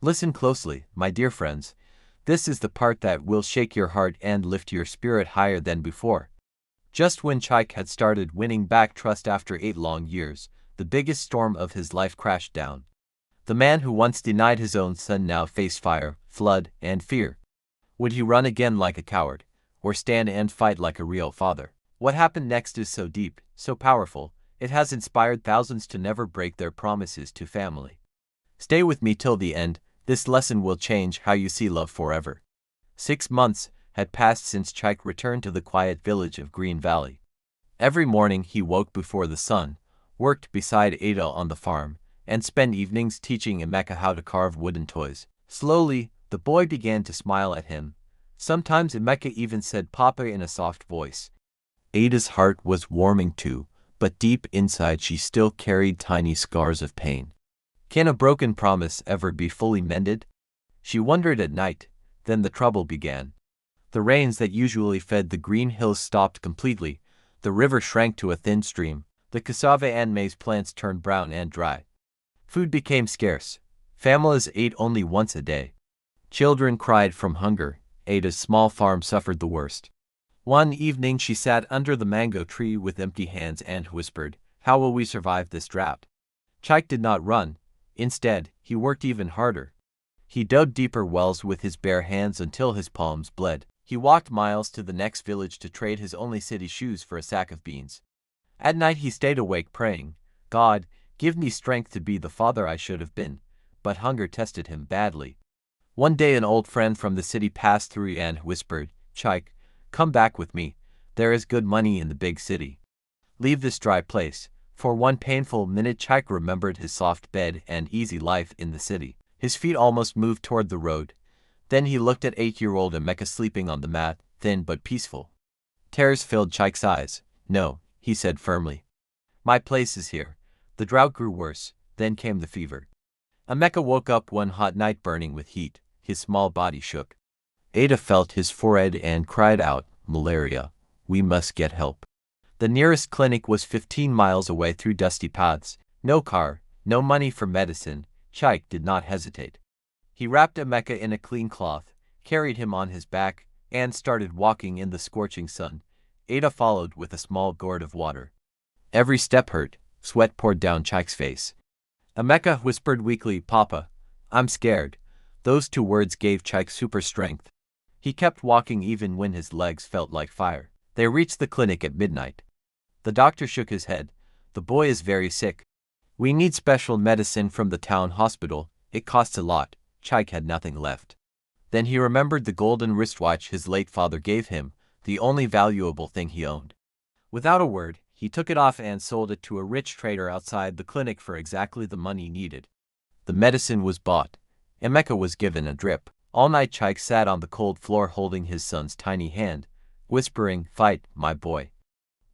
Listen closely, my dear friends. This is the part that will shake your heart and lift your spirit higher than before. Just when Chike had started winning back trust after 8 long years, the biggest storm of his life crashed down. The man who once denied his own son now faced fire, flood, and fear. Would he run again like a coward, or stand and fight like a real father? What happened next is so deep, so powerful, it has inspired thousands to never break their promises to family. Stay with me till the end. This lesson will change how you see love forever. 6 months had passed since Chike returned to the quiet village of Green Valley. Every morning he woke before the sun, worked beside Ada on the farm, and spent evenings teaching Emeka how to carve wooden toys. Slowly, the boy began to smile at him. Sometimes Emeka even said "Papa" in a soft voice. Ada's heart was warming too, but deep inside she still carried tiny scars of pain. Can a broken promise ever be fully mended? She wondered at night. Then the trouble began. The rains that usually fed the green hills stopped completely. The river shrank to a thin stream. The cassava and maize plants turned brown and dry. Food became scarce. Families ate only once a day. Children cried from hunger. Ada's small farm suffered the worst. One evening she sat under the mango tree with empty hands and whispered, "How will we survive this drought?" Chike did not run. Instead, he worked even harder. He dug deeper wells with his bare hands until his palms bled. He walked miles to the next village to trade his only city shoes for a sack of beans. At night he stayed awake praying, "God, give me strength to be the father I should have been." But hunger tested him badly. One day an old friend from the city passed through and whispered, "Chike, come back with me. There is good money in the big city. Leave this dry place." For one painful minute Chike remembered his soft bed and easy life in the city. His feet almost moved toward the road. Then he looked at 8-year-old Emeka sleeping on the mat, thin but peaceful. Tears filled Chike's eyes. "No," he said firmly. "My place is here." The drought grew worse. Then came the fever. Emeka woke up one hot night burning with heat. His small body shook. Ada felt his forehead and cried out, "Malaria. We must get help." The nearest clinic was 15 miles away through dusty paths. No car, no money for medicine. Chike did not hesitate. He wrapped Emeka in a clean cloth, carried him on his back, and started walking in the scorching sun. Ada followed with a small gourd of water. Every step hurt. Sweat poured down Chike's face. Emeka whispered weakly, "Papa, I'm scared." Those 2 words gave Chike super strength. He kept walking even when his legs felt like fire. They reached the clinic at midnight. The doctor shook his head. "The boy is very sick. We need special medicine from the town hospital. It costs a lot." Chike had nothing left. Then he remembered the golden wristwatch his late father gave him, the only valuable thing he owned. Without a word, he took it off and sold it to a rich trader outside the clinic for exactly the money needed. The medicine was bought. Emeka was given a drip. All night Chike sat on the cold floor holding his son's tiny hand, whispering, "Fight, my boy.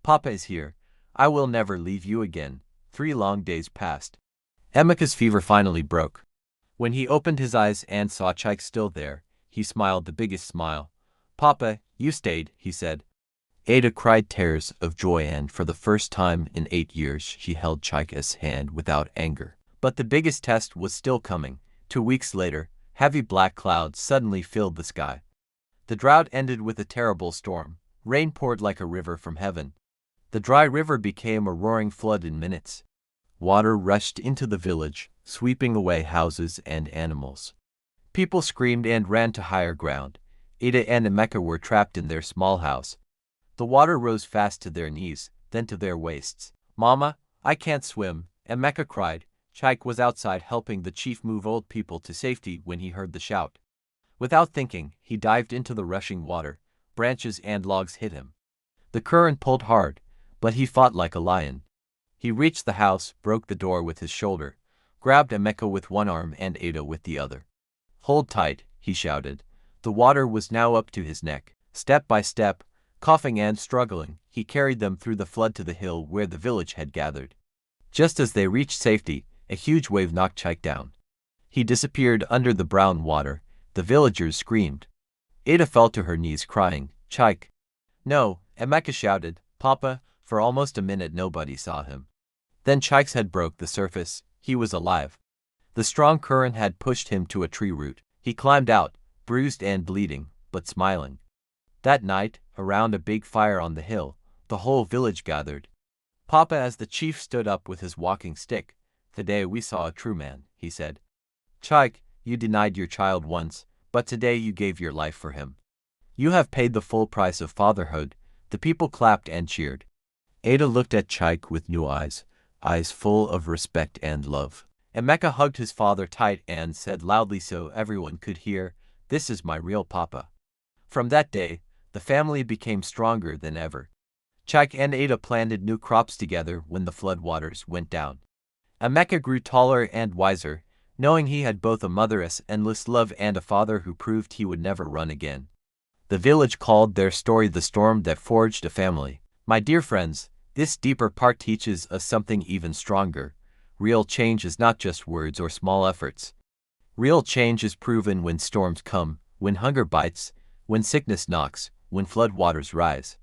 Papa is here. I will never leave you again." 3 long days passed. Emeka's fever finally broke. When he opened his eyes and saw Chike still there, he smiled the biggest smile. "Papa, you stayed," he said. Ada cried tears of joy and for the first time in 8 years she held Chike's hand without anger. But the biggest test was still coming. 2 weeks later, heavy black clouds suddenly filled the sky. The drought ended with a terrible storm. Rain poured like a river from heaven. The dry river became a roaring flood in minutes. Water rushed into the village, sweeping away houses and animals. People screamed and ran to higher ground. Ada and Emeka were trapped in their small house. The water rose fast to their knees, then to their waists. "Mama, I can't swim," Emeka cried. Chike was outside helping the chief move old people to safety when he heard the shout. Without thinking, he dived into the rushing water. Branches and logs hit him. The current pulled hard, but he fought like a lion. He reached the house, broke the door with his shoulder, grabbed Emeka with one arm and Ada with the other. "Hold tight," he shouted. The water was now up to his neck. Step by step, coughing and struggling, he carried them through the flood to the hill where the village had gathered. Just as they reached safety, a huge wave knocked Chike down. He disappeared under the brown water. The villagers screamed. Ada fell to her knees crying, "Chike!" "No," Emeka shouted, "Papa." For almost a minute nobody saw him. Then Chike's head broke the surface. He was alive. The strong current had pushed him to a tree root. He climbed out, bruised and bleeding, but smiling. That night, around a big fire on the hill, the whole village gathered. Papa, as the chief stood up with his walking stick, "Today we saw a true man," he said. "Chike, you denied your child once, but today you gave your life for him. You have paid the full price of fatherhood." The people clapped and cheered. Ada looked at Chike with new eyes, eyes full of respect and love. Emeka hugged his father tight and said loudly so everyone could hear, "This is my real papa." From that day, the family became stronger than ever. Chike and Ada planted new crops together when the floodwaters went down. Emeka grew taller and wiser, knowing he had both a mother's endless love and a father who proved he would never run again. The village called their story the storm that forged a family. My dear friends, this deeper part teaches us something even stronger. Real change is not just words or small efforts. Real change is proven when storms come, when hunger bites, when sickness knocks, when floodwaters rise.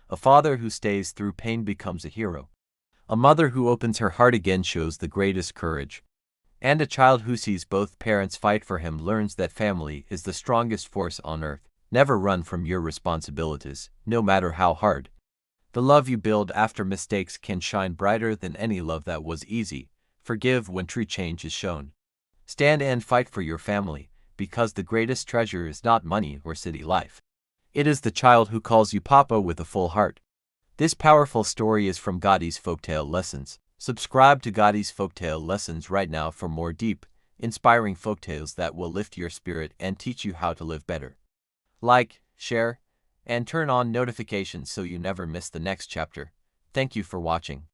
A father who stays through pain becomes a hero. A mother who opens her heart again shows the greatest courage. And a child who sees both parents fight for him learns that family is the strongest force on earth. Never run from your responsibilities, no matter how hard. The love you build after mistakes can shine brighter than any love that was easy. Forgive when true change is shown. Stand and fight for your family, because the greatest treasure is not money or city life. It is the child who calls you Papa with a full heart. This powerful story is from Gotti's Folktale Lessons. Subscribe to Gotti's Folktale Lessons right now for more deep, inspiring folktales that will lift your spirit and teach you how to live better. Like, share, and turn on notifications so you never miss the next chapter. Thank you for watching.